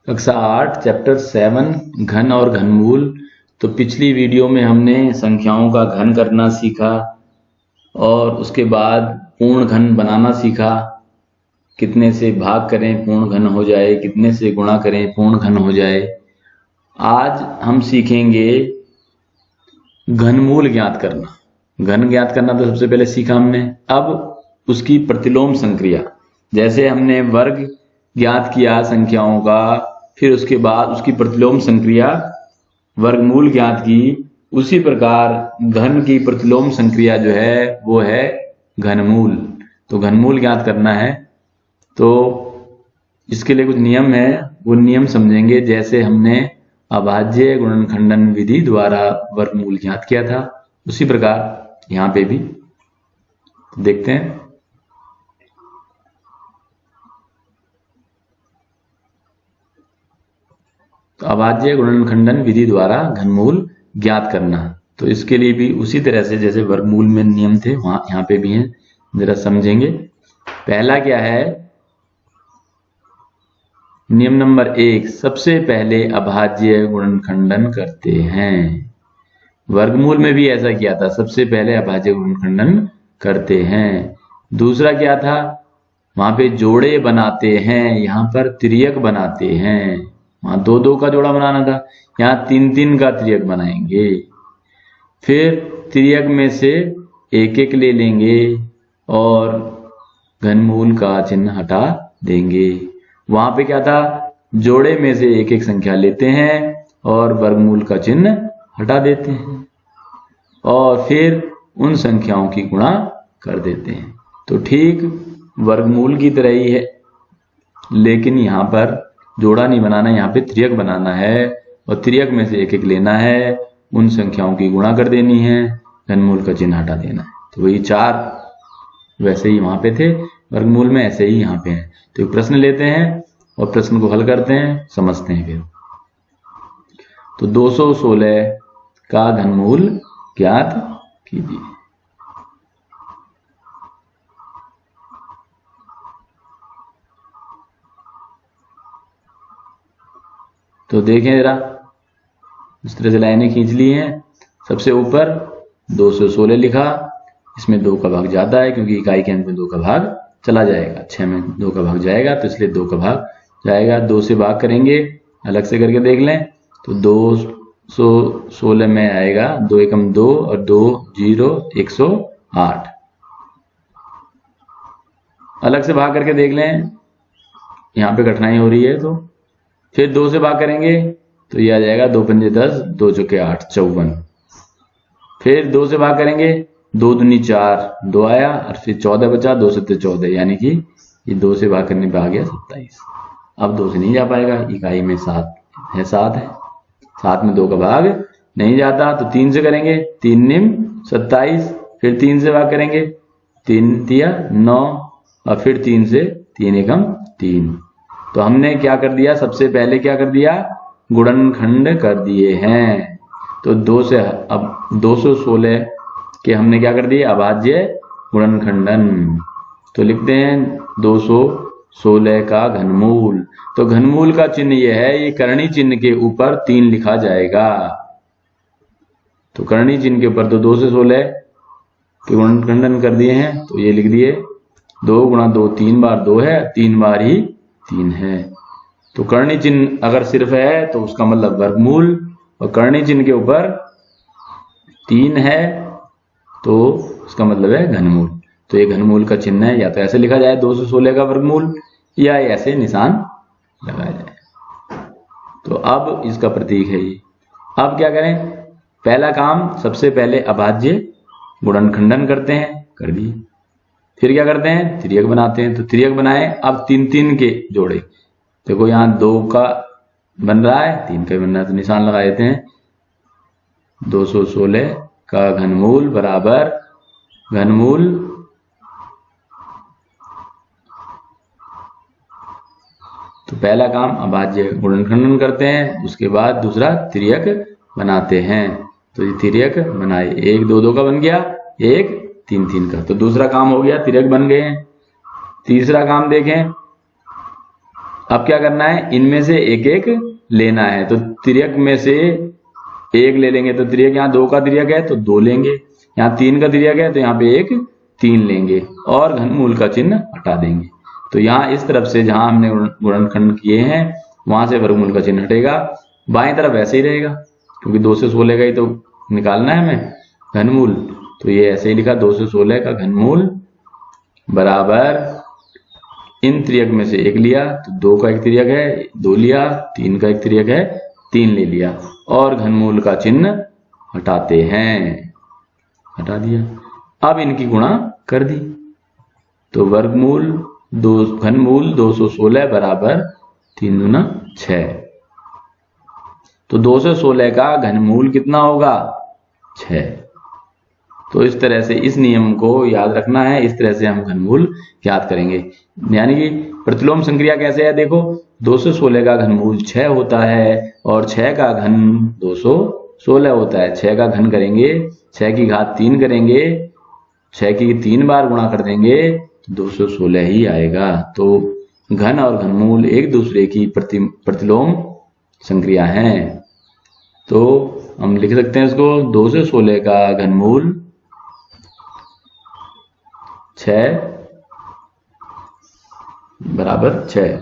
कक्षा 8 चैप्टर 7 घन और घनमूल। तो पिछली वीडियो में हमने संख्याओं का घन करना सीखा और उसके बाद पूर्ण घन बनाना सीखा। कितने से भाग करें पूर्ण घन हो जाए, कितने से गुणा करें पूर्ण घन हो जाए। आज हम सीखेंगे घनमूल ज्ञात करना। घन ज्ञात करना तो सबसे पहले सीखा हमने। अब उसकी प्रतिलोम संक्रिया, जैसे हमने वर्ग ज्ञात किया संख्याओं का, फिर उसके बाद उसकी प्रतिलोम संक्रिया वर्गमूल ज्ञात की, उसी प्रकार घन की प्रतिलोम संक्रिया जो है वो है घनमूल। तो घनमूल ज्ञात करना है तो इसके लिए कुछ नियम है, वो नियम समझेंगे। जैसे हमने अभाज्य गुणनखंडन विधि द्वारा वर्गमूल ज्ञात किया था, उसी प्रकार यहाँ पे भी देखते हैं। तो अभाज्य गुणनखंडन विधि द्वारा घनमूल ज्ञात करना, तो इसके लिए भी उसी तरह से जैसे वर्गमूल में नियम थे वहां यहाँ पे भी हैं, जरा समझेंगे। पहला क्या है, नियम नंबर 1, सबसे पहले अभाज्य गुणनखंडन करते हैं। वर्गमूल में भी ऐसा किया था, सबसे पहले अभाज्य गुणनखंडन करते हैं। दूसरा क्या था, वहां पे जोड़े बनाते हैं, यहाँ पर तिर्यक बनाते हैं। वहां 2-2 का जोड़ा बनाना था, यहाँ 3-3 का तिर्यक बनाएंगे। फिर तिर्यक में से 1-1 ले लेंगे और घनमूल का चिन्ह हटा देंगे। वहां पे क्या था, जोड़े में से 1-1 संख्या लेते हैं और वर्गमूल का चिन्ह हटा देते हैं और फिर उन संख्याओं की गुणा कर देते हैं। तो ठीक वर्गमूल की तरह ही है, लेकिन यहाँ पर जोड़ा नहीं बनाना, यहाँ पे तिर्यक बनाना है और तिर्यक में से 1-1 लेना है, उन संख्याओं की गुणा कर देनी है, घनमूल का चिन्ह हटा देना है। तो वही 4 वैसे ही वहां पे थे वर्गमूल में, ऐसे ही यहाँ पे है। तो एक प्रश्न लेते हैं और प्रश्न को हल करते हैं, समझते हैं फिर। तो 216 का घनमूल ज्ञात कीजिए। तो देखें जरा, इस तरह से लाइनें खींच ली हैं। सबसे ऊपर 216 लिखा, इसमें 2 का भाग ज्यादा है क्योंकि इकाई के अंत में 2 का भाग चला जाएगा, 6 में 2 का भाग जाएगा तो इसलिए 2 का भाग जाएगा। 2 से भाग करेंगे, अलग से करके देख लें तो 216 में आएगा 2 एकम 2 और 2 0 108। अलग से भाग करके देख लें, यहाँ पे कठिनाई हो रही है। तो फिर 2 से भाग करेंगे तो ये आ जाएगा 2 पंजे 10, 2 चौके 8, 54। फिर 2 से भाग करेंगे, 2 दूनी 4, 2 आया और फिर 14 बचा, 2 सत्ते 14, यानी कि ये 2 से भाग करने पे आ गया 27। अब 2 से नहीं जा पाएगा, इकाई में 7 है, 7 में 2 का भाग नहीं जाता, तो 3 से करेंगे, 3 निम 27। फिर 3 से भाग करेंगे, 3 तिया 9 और फिर 3 से 3 एकम 3। तो हमने क्या कर दिया, सबसे पहले क्या कर दिया, गुणनखंड कर दिए हैं। तो 2 से अब 216 के हमने क्या कर दिए, अभाज्य गुणनखंडन। तो लिखते हैं 216 का घनमूल। तो घनमूल का चिन्ह यह है, ये करणी चिन्ह के ऊपर 3 लिखा जाएगा। तो करणी चिन्ह के ऊपर तो 2 से 16 के गुणनखंडन कर दिए हैं, तो ये लिख दिए 2 गुणा 2, 3 बार 2 है, 3 बार ही 3 है। तो करणी चिन्ह अगर सिर्फ है तो उसका मतलब वर्गमूल, और करणी चिन्ह के ऊपर 3 है तो उसका मतलब है घनमूल। तो ये घनमूल का चिन्ह है, या तो ऐसे लिखा जाए 2 से 16 का वर्गमूल, या ऐसे निशान लगाया जाए। तो अब इसका प्रतीक है ये। अब क्या करें, पहला काम सबसे पहले अभाज्य गुणनखंडन करते हैं, कर दिए। फिर क्या करते हैं, तिर्यक बनाते हैं। तो तिर्यक बनाए, अब 3-3 के जोड़े। देखो यहाँ 2 का बन रहा है, 3 का बन रहा है, तो निशान लगा देते हैं। 216 का घनमूल बराबर घनमूल तो पहला काम अभाज्य गुणनखंडन करते हैं, उसके बाद दूसरा तिर्यक बनाते हैं। तो ये तिर्यक बनाए, 1 2 2 का बन गया, 1 3 3 का। तो दूसरा काम हो गया, तिर्यक बन गए हैं। तीसरा काम देखें, अब क्या करना है, इनमें से एक एक लेना है। तो तिर्यक में से एक ले लेंगे, तो तिर्यक यहाँ 2 का तिर्यक है तो 2 लेंगे, यहाँ 3 का तिर्यक है तो यहाँ पे एक 3 लेंगे और घनमूल का चिन्ह हटा देंगे। तो यहाँ इस तरफ से जहां हमने गुणनखंड किए हैं वहां से वर्गमूल का चिन्ह हटेगा, बाएं तरफ ऐसे ही रहेगा क्योंकि 2 से 16 का ही तो निकालना है हमें घनमूल। तो ये ऐसे ही लिखा, 2 से 16 का घनमूल बराबर इन तिर्यक में से एक लिया तो 2 का एक तिर्यक है 2 लिया, 3 का एक तिर्यक है 3 ले लिया और घनमूल का चिन्ह हटाते हैं, हटा दिया। अब इनकी गुणा कर दी तो वर्गमूल घनमूल 216 बराबर 3 दूना 6। तो 216 का घनमूल कितना होगा 6। तो इस तरह से इस नियम को याद रखना है, इस तरह से हम घनमूल याद करेंगे। यानी कि प्रतिलोम संक्रिया कैसे है, देखो 216 का घनमूल 6 होता है और 6 का घन 216 होता है। 6 का घन करेंगे 6 की घात 3 करेंगे, 6 की 3 बार गुणा कर देंगे तो 216 ही आएगा। तो घन और घनमूल एक दूसरे की प्रतिलोम संक्रिया हैं। तो हम लिख सकते हैं इसको 216 का घनमूल 6 बराबर 6।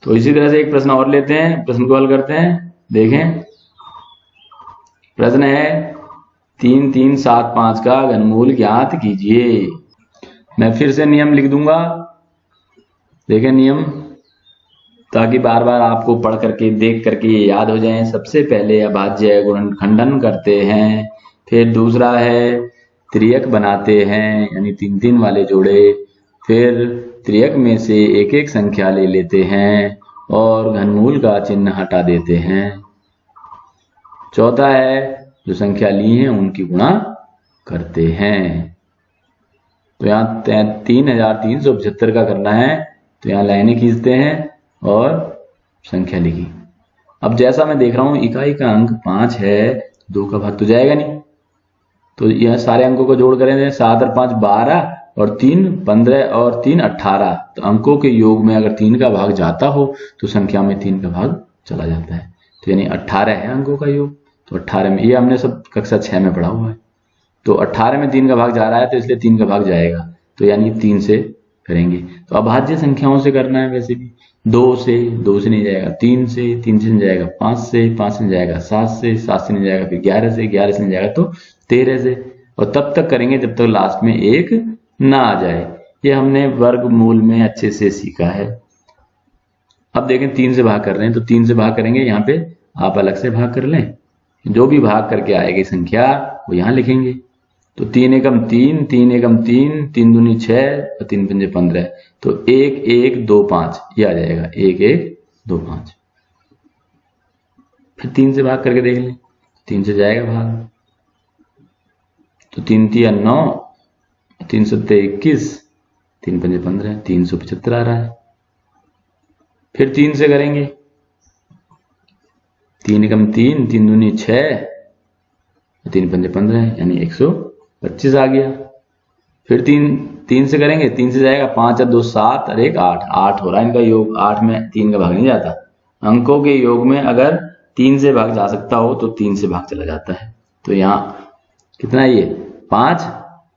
तो इसी तरह से एक प्रश्न और लेते हैं, प्रश्न को हल करते हैं। देखें प्रश्न है 3 3 7 5 का घनमूल ज्ञात कीजिए। मैं फिर से नियम लिख दूंगा, देखें नियम, ताकि बार बार आपको पढ़ करके देख करके ये याद हो जाए। सबसे पहले अभाज्य गुणनखंडन करते हैं, फिर दूसरा है त्रियक बनाते हैं यानी 3 3 वाले जोड़े, फिर त्रियक में से एक एक संख्या ले लेते हैं और घनमूल का चिन्ह हटा देते हैं। चौथा है जो संख्या ली है उनकी गुणा करते हैं। तो यहाँ 3375 का करना है, तो यहाँ लाइनें खींचते हैं और संख्या लिखी। अब जैसा मैं देख रहा हूं इकाई का अंक 5 है, 2 का भाग तो जाएगा नहीं, तो यह सारे अंकों को जोड़ करेंगे 7 और 5 12 और 3 15 और 3 18। तो अंकों के योग में अगर 3 का भाग जाता हो तो संख्या में 3 का भाग चला जाता है, तो यानी 18 है अंकों का योग। तो 18 में, ये हमने सब कक्षा 6 में पढ़ा हुआ है, तो 18 में 3 का भाग जा रहा है तो इसलिए 3 का भाग जाएगा, तो यानी 3 से करेंगे। तो अभाज्य संख्याओं से करना है, वैसे भी 2 से नहीं जाएगा, 3 से नहीं जाएगा, 5 से नहीं जाएगा, 7 से नहीं जाएगा, फिर 11 से नहीं जाएगा, तो 13 से, और तब तक करेंगे जब तक लास्ट में 1 ना आ जाए। ये हमने वर्गमूल में अच्छे से सीखा है। अब देखें 3 से भाग कर रहे हैं, तो 3 से भाग करेंगे, यहाँ पे आप अलग से भाग कर लें, जो भी भाग करके आएगी संख्या वो यहाँ लिखेंगे। तो 3 एकम 3, 3 एकम 3, 3 दूनी 6 और 3 पंजे 15, तो 1 1 2 5 ये आ जाएगा, 1 1 2 5। फिर 3 से भाग करके देख लें, 3 से जाएगा भाग, तो 3 3 9, 3 7 21, 3 पंजे 15, 375 आ रहा है। फिर 3 से करेंगे, 3 एकम 3, 3 दूनी 6, 3 पंजे 15 यानी 125 आ गया। फिर 3 से करेंगे, 3 से जाएगा 5 और 2 7 और 1 8, 8 हो रहा है इनका योग। 8 में 3 का भाग नहीं जाता, अंकों के योग में अगर 3 से भाग जा सकता हो तो 3 से भाग चला जाता है। तो यहाँ कितना है, ये 5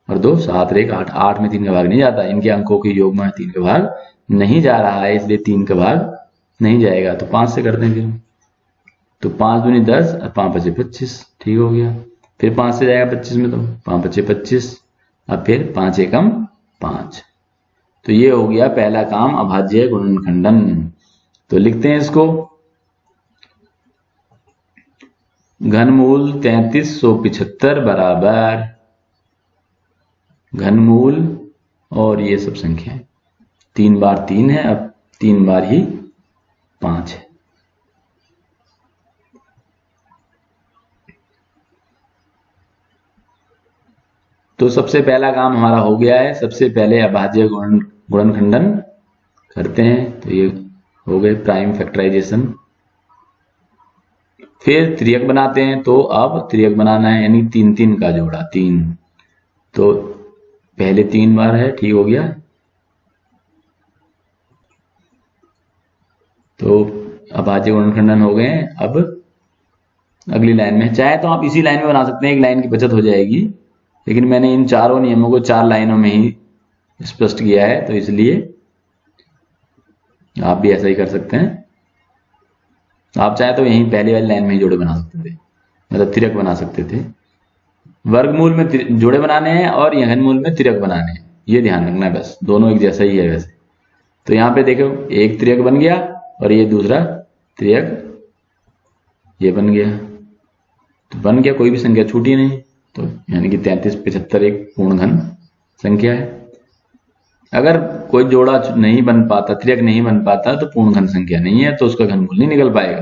और 2 7 और 1 8, 8 में 3 का भाग नहीं जाता, इनके अंकों के योग में 3 का भाग नहीं जा रहा है, इसलिए 3 का भाग नहीं जाएगा। तो 5 से कर देंगे, तो 5 दूनी 10 और 5 पचे 25, ठीक हो गया। फिर 5 से जाएगा 25 में, तो 5 पचे 25, अब फिर 5 एकम 5। तो ये हो गया पहला काम, अभाज्य गुणनखंडन। तो लिखते हैं इसको, घनमूल 3375 बराबर घनमूल और ये सब संख्याएं 3 बार 3 है, अब 3 बार ही 5 है। तो सबसे पहला काम हमारा हो गया है। सबसे पहले अभाज्य गुणनखंडन करते हैं, तो ये हो गए प्राइम फैक्टराइजेशन। फिर त्रियक बनाते हैं, तो अब त्रियक बनाना है यानी 3 3 का जोड़ा 3, तो पहले 3 बार है, ठीक हो गया। तो अभाज्य गुणनखंडन हो गए। अब अगली लाइन में चाहे तो आप इसी लाइन में बना सकते हैं, एक लाइन की बचत हो जाएगी, लेकिन मैंने इन चारों नियमों को 4 लाइनों में ही स्पष्ट किया है, तो इसलिए आप भी ऐसा ही कर सकते हैं। आप चाहे तो यहीं पहली वाली लाइन में ही जोड़े बना सकते थे, मतलब तिर्यक बना सकते थे। वर्गमूल में जोड़े बनाने हैं और घनमूल में तिर्यक बनाने हैं, ये ध्यान रखना है, बस दोनों एक जैसा ही है वैसे। तो यहाँ पे देखो एक तिर्यक बन गया और ये दूसरा तिर्यक ये बन गया, तो बन गया, कोई भी संख्या छूटी नहीं, तो यानी कि 33 75 एक पूर्ण घन संख्या है। अगर कोई जोड़ा नहीं बन पाता, तिर्यक नहीं बन पाता, तो पूर्ण घन संख्या नहीं है, तो उसका घनमूल नहीं निकल पाएगा।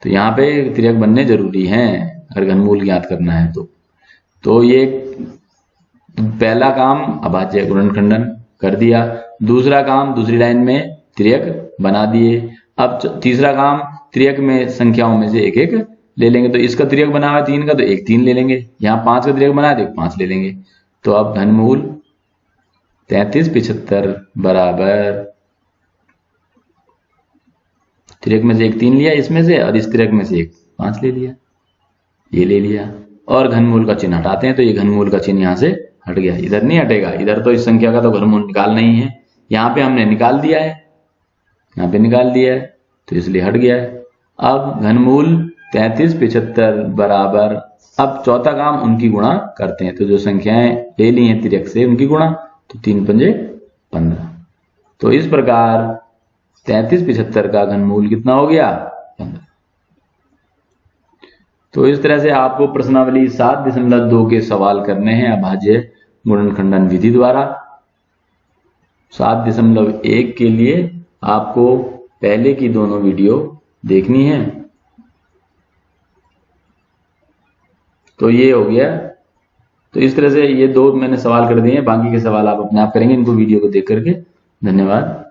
तो यहाँ पे तिर्यक बनने जरूरी हैं अगर घनमूल ज्ञात करना है तो ये पहला काम अभाज्य गुणनखंडन कर दिया, दूसरा काम दूसरी लाइन में तिर्यक बना दिए। अब तीसरा काम तिर्यक में संख्याओं में से एक एक ले लेंगे, तो इसका तिर्यक बना हुआ 3 का, तो एक 3 ले लेंगे, यहाँ 5 का तिर्यक बना है तो 5 ले लेंगे। तो अब घनमूल 33 75 बराबर तिर्यक में से एक 3 लिया इसमें से, और इस तिर्यक में से एक 5 ले लिया, ये ले लिया, और घनमूल का चिन्ह हटाते हैं, तो ये घनमूल का चिन्ह यहाँ से हट गया, इधर नहीं हटेगा, इधर तो इस संख्या का तो घनमूल निकालना ही है, यहाँ पे हमने निकाल दिया है, यहाँ पे निकाल दिया है, तो इसलिए हट गया है। अब घनमूल 33 75 बराबर, अब चौथा काम उनकी गुणा करते हैं, तो जो संख्याएं ले ली हैं तिर्यक से उनकी गुणा, तो 3 पंजे 15। तो इस प्रकार 33 75 का घनमूल कितना हो गया 15। तो इस तरह से आपको प्रश्नावली 7.2 के सवाल करने हैं अभाज्य गुणनखंडन विधि द्वारा। 7.1 के लिए आपको पहले की दोनों वीडियो देखनी है। तो ये हो गया। तो इस तरह से ये 2 मैंने सवाल कर दिए हैं, बाकी के सवाल आप अपने आप करेंगे इनको वीडियो को देख करके। धन्यवाद।